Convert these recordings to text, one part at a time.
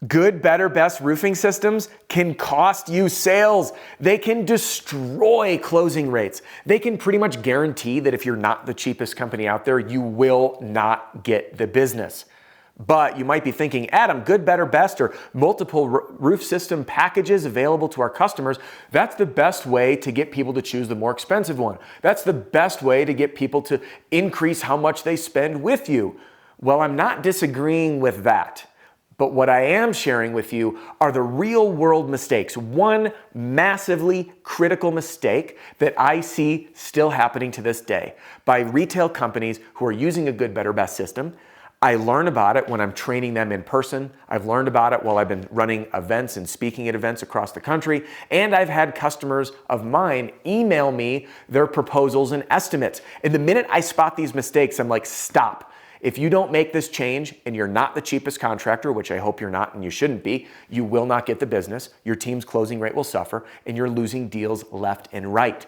Good, better, best roofing systems can cost you sales. They can destroy closing rates. They can pretty much guarantee that if you're not the cheapest company out there, you will not get the business. But you might be thinking, Adam, good, better, best, or multiple roof system packages available to our customers, that's the best way to get people to choose the more expensive one. That's the best way to get people to increase how much they spend with you. Well, I'm not disagreeing with that. But what I am sharing with you are the real world mistakes. One massively critical mistake that I see still happening to this day by retail companies who are using a good, better, best system. I learn about it when I'm training them in person. I've learned about it while I've been running events and speaking at events across the country. And I've had customers of mine email me their proposals and estimates. And the minute I spot these mistakes, I'm like, stop. If you don't make this change and you're not the cheapest contractor, which I hope you're not and you shouldn't be, you will not get the business, your team's closing rate will suffer, and you're losing deals left and right.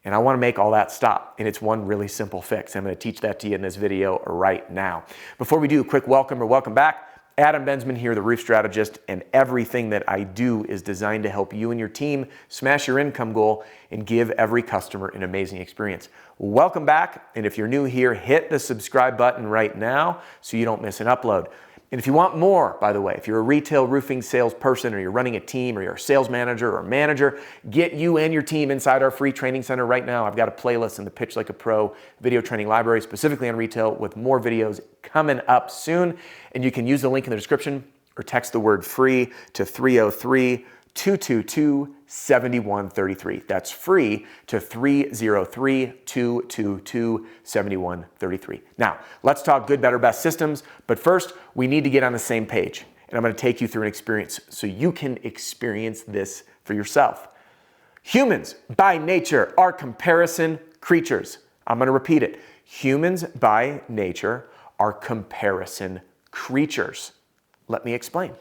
And I want to make all that stop, and it's one really simple fix. I'm going to teach that to you in this video right now. Before we do, a quick welcome back. Adam Bensman here, the Roof Strategist, and everything that I do is designed to help you and your team smash your income goal and give every customer an amazing experience. Welcome back, and if you're new here, hit the subscribe button right now so you don't miss an upload. And if you want more, by the way, if you're a retail roofing salesperson or you're running a team or you're a sales manager or manager, get you and your team inside our free training center right now. I've got a playlist in the Pitch Like a Pro video training library specifically on retail with more videos coming up soon. And you can use the link in the description or text the word free to 303-222-7133. That's free to 303-222-7133. Now, let's talk good, better, best systems. But first, we need to get on the same page. And I'm going to take you through an experience so you can experience this for yourself. Humans, by nature, are comparison creatures. I'm going to repeat it. Humans, by nature, are comparison creatures. Let me explain.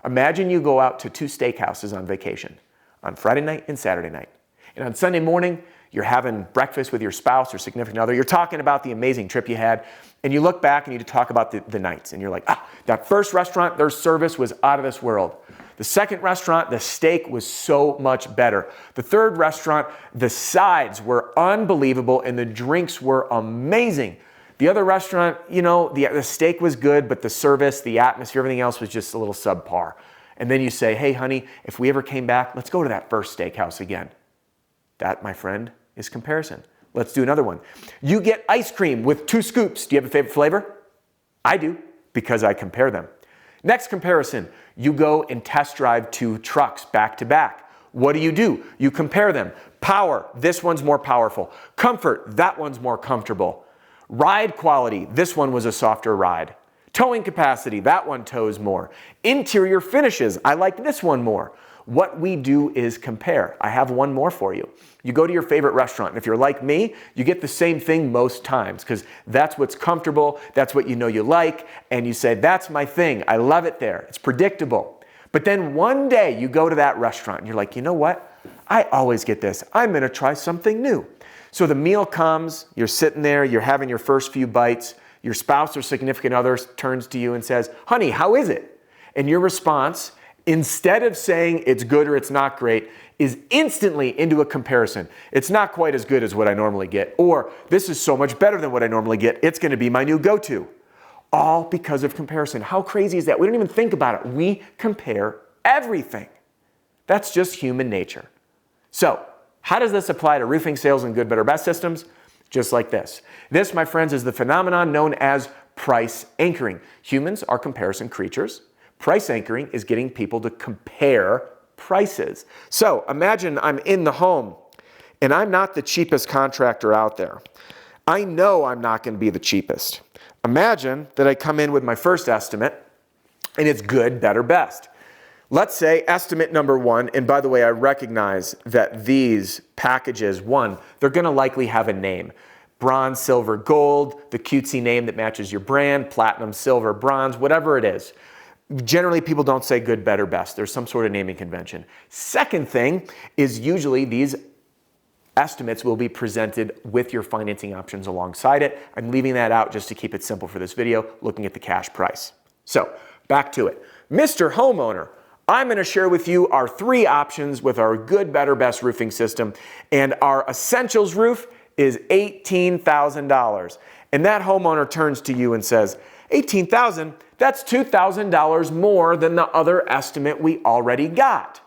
Imagine you go out to two steakhouses on vacation, on Friday night and Saturday night. And on Sunday morning, you're having breakfast with your spouse or significant other. You're talking about the amazing trip you had. And you look back and you talk about the nights. And you're like, that first restaurant, their service was out of this world. The second restaurant, the steak was so much better. The third restaurant, the sides were unbelievable and the drinks were amazing. The other restaurant, the steak was good, but the service, the atmosphere, everything else was just a little subpar. And then you say, hey, honey, if we ever came back, let's go to that first steakhouse again. That, my friend, is comparison. Let's do another one. You get ice cream with 2 scoops. Do you have a favorite flavor? I do, because I compare them. Next comparison, you go and test drive 2 trucks back to back. What do? You compare them. Power, this one's more powerful. Comfort, that one's more comfortable. Ride quality, this one was a softer ride. Towing capacity, that one tows more. Interior finishes, I like this one more. What we do is compare. I have one more for you. You go to your favorite restaurant, and if you're like me, you get the same thing most times because that's what's comfortable, that's what you know you like, and you say, that's my thing, I love it there, it's predictable. But then one day you go to that restaurant and you're like, you know what? I always get this, I'm gonna try something new. So the meal comes, you're sitting there, you're having your first few bites, your spouse or significant other turns to you and says, honey, how is it? And your response, instead of saying it's good or it's not great, is instantly into a comparison. It's not quite as good as what I normally get, or this is so much better than what I normally get, it's gonna be my new go-to. All because of comparison. How crazy is that? We don't even think about it. We compare everything. That's just human nature. So, how does this apply to roofing sales and good, better, best systems? Just like this. This, my friends, is the phenomenon known as price anchoring. Humans are comparison creatures. Price anchoring is getting people to compare prices. So imagine I'm in the home and I'm not the cheapest contractor out there. I know I'm not going to be the cheapest. Imagine that I come in with my first estimate and it's good, better, best. Let's say estimate number 1, and by the way, I recognize that these packages, they're going to likely have a name. Bronze, silver, gold, the cutesy name that matches your brand, platinum, silver, bronze, whatever it is. Generally, people don't say good, better, best. There's some sort of naming convention. Second thing is usually these estimates will be presented with your financing options alongside it. I'm leaving that out just to keep it simple for this video, looking at the cash price. So back to it. Mr. Homeowner, I'm going to share with you our 3 options with our good, better, best roofing system. And our essentials roof is $18,000. And that homeowner turns to you and says, $18,000? That's $2,000 more than the other estimate we already got.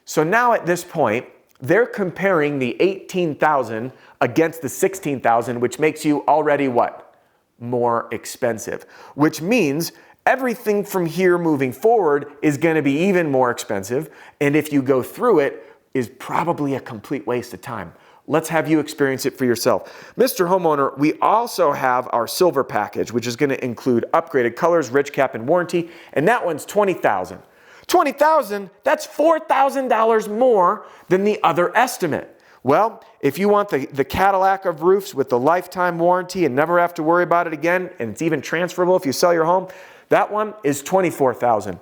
So now at this point, they're comparing the $18,000 against the $16,000, which makes you already what? More expensive. Which means everything from here moving forward is going to be even more expensive, and if you go through it, is probably a complete waste of time. Let's have you experience it for yourself. Mr. Homeowner, we also have our silver package, which is going to include upgraded colors, rich cap, and warranty, and that one's $20,000. $20,000, that's $4,000 more than the other estimate. Well, if you want the Cadillac of roofs with the lifetime warranty and never have to worry about it again, and it's even transferable if you sell your home, that one is $24,000.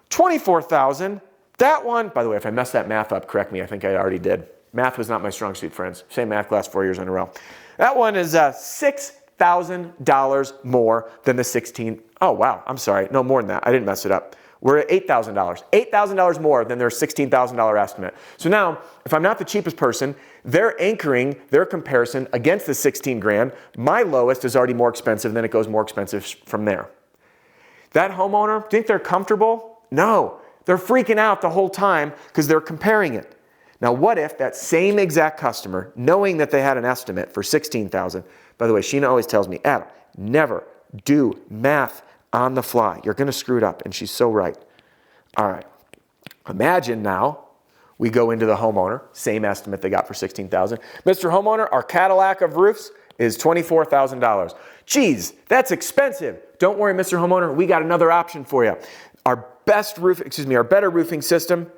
$24,000, that one, by the way, if I messed that math up, correct me, I think I already did. Math was not my strong suit, friends. Same math class 4 years in a row. That one is $6,000 more than the 16. Oh, wow, I'm sorry. No, more than that. I didn't mess it up. We're at $8,000. $8,000 more than their $16,000 estimate. So now, if I'm not the cheapest person, they're anchoring their comparison against the 16 grand. My lowest is already more expensive, then it goes more expensive from there. That homeowner, think they're comfortable? No, they're freaking out the whole time because they're comparing it. Now, what if that same exact customer, knowing that they had an estimate for $16,000, by the way, Sheena always tells me, Adam, never do math on the fly. You're going to screw it up, and she's so right. All right, imagine now we go into the homeowner, same estimate they got for $16,000. Mr. Homeowner, our Cadillac of roofs is $24,000. Geez, that's expensive. Don't worry, Mr. Homeowner, we got another option for you. Our better roofing system,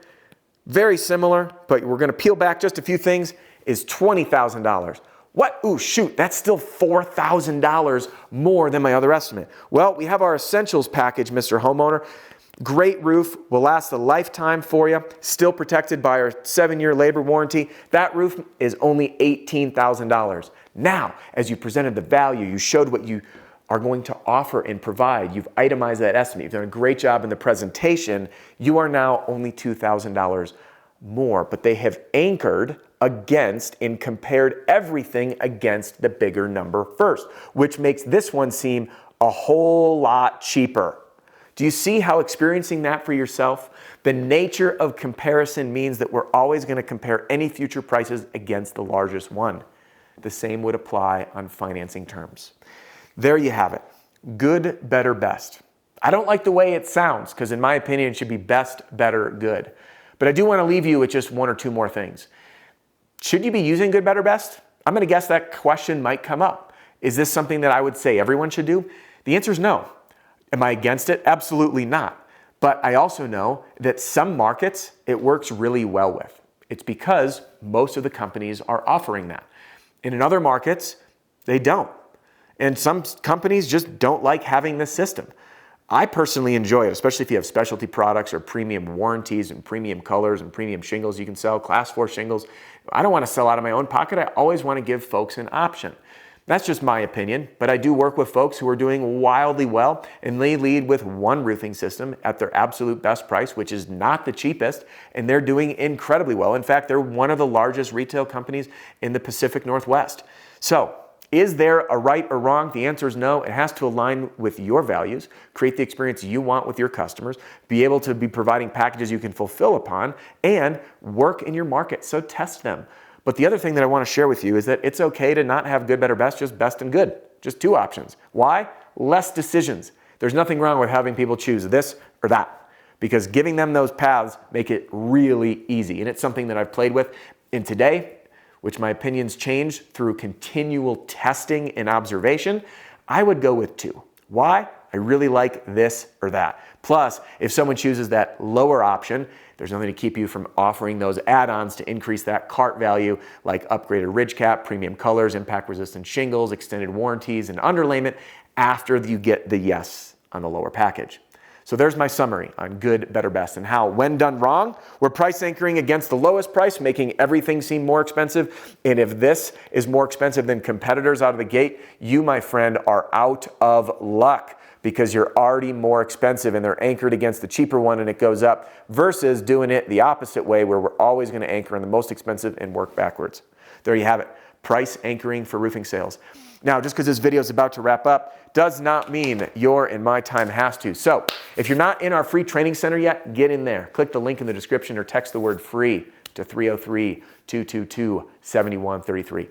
very similar, but we're going to peel back just a few things, is $20,000. What? Ooh, shoot, that's still $4,000 more than my other estimate. Well, we have our essentials package, Mr. Homeowner. Great roof, will last a lifetime for you, still protected by our 7-year labor warranty. That roof is only $18,000. Now, as you presented the value, you showed what you are going to offer and provide. You've itemized that estimate. You've done a great job in the presentation. You are now only $2,000 more, but they have anchored against and compared everything against the bigger number first, which makes this one seem a whole lot cheaper. Do you see how experiencing that for yourself? The nature of comparison means that we're always going to compare any future prices against the largest one. The same would apply on financing terms. There you have it. Good, better, best. I don't like the way it sounds because in my opinion it should be best, better, good. But I do want to leave you with just 1 or 2 more things. Should you be using good, better, best? I'm going to guess that question might come up. Is this something that I would say everyone should do? The answer is no. Am I against it? Absolutely not. But I also know that some markets it works really well with. It's because most of the companies are offering that. And in other markets, they don't. And some companies just don't like having this system. I personally enjoy it, especially if you have specialty products or premium warranties and premium colors and premium shingles you can sell, class 4 shingles. I don't want to sell out of my own pocket. I always want to give folks an option. That's just my opinion, but I do work with folks who are doing wildly well, and they lead with one roofing system at their absolute best price, which is not the cheapest, and they're doing incredibly well. In fact, they're one of the largest retail companies in the Pacific Northwest. So, is there a right or wrong? The answer is no. It has to align with your values, create the experience you want with your customers, be able to be providing packages you can fulfill upon, and work in your market. So test them. But the other thing that I want to share with you is that it's okay to not have good, better, best, just best and good. Just 2 options. Why? Less decisions. There's nothing wrong with having people choose this or that, because giving them those paths make it really easy. And it's something that I've played with in today, which my opinions change through continual testing and observation. I would go with 2. Why? I really like this or that. Plus, if someone chooses that lower option, there's nothing to keep you from offering those add-ons to increase that cart value, like upgraded ridge cap, premium colors, impact-resistant shingles, extended warranties, and underlayment after you get the yes on the lower package. So there's my summary on good, better, best, and how, when done wrong, we're price anchoring against the lowest price, making everything seem more expensive. And if this is more expensive than competitors out of the gate, you, my friend, are out of luck. because you're already more expensive and they're anchored against the cheaper one and it goes up, versus doing it the opposite way where we're always going to anchor on the most expensive and work backwards. There you have it. Price anchoring for roofing sales. Now, just because this video is about to wrap up does not mean your and my time has to. So if you're not in our free training center yet, get in there. Click the link in the description or text the word free to 303-222-7133.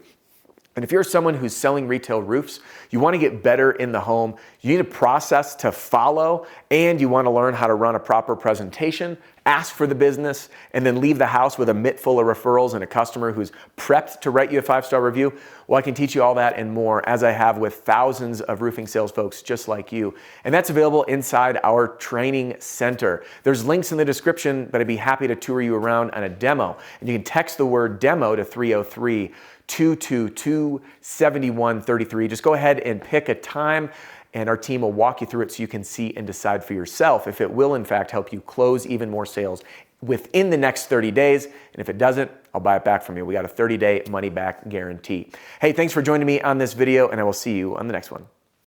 And if you're someone who's selling retail roofs, you want to get better in the home, you need a process to follow, and you want to learn how to run a proper presentation, ask for the business, and then leave the house with a mitt full of referrals and a customer who's prepped to write you a 5-star review, well, I can teach you all that and more, as I have with thousands of roofing sales folks just like you. And that's available inside our training center. There's links in the description, but I'd be happy to tour you around on a demo. And you can text the word demo to 303-222-7133. Just go ahead and pick a time and our team will walk you through it so you can see and decide for yourself if it will in fact help you close even more sales within the next 30 days. And if it doesn't, I'll buy it back from you. We got a 30-day money back guarantee. Hey, thanks for joining me on this video and I will see you on the next one.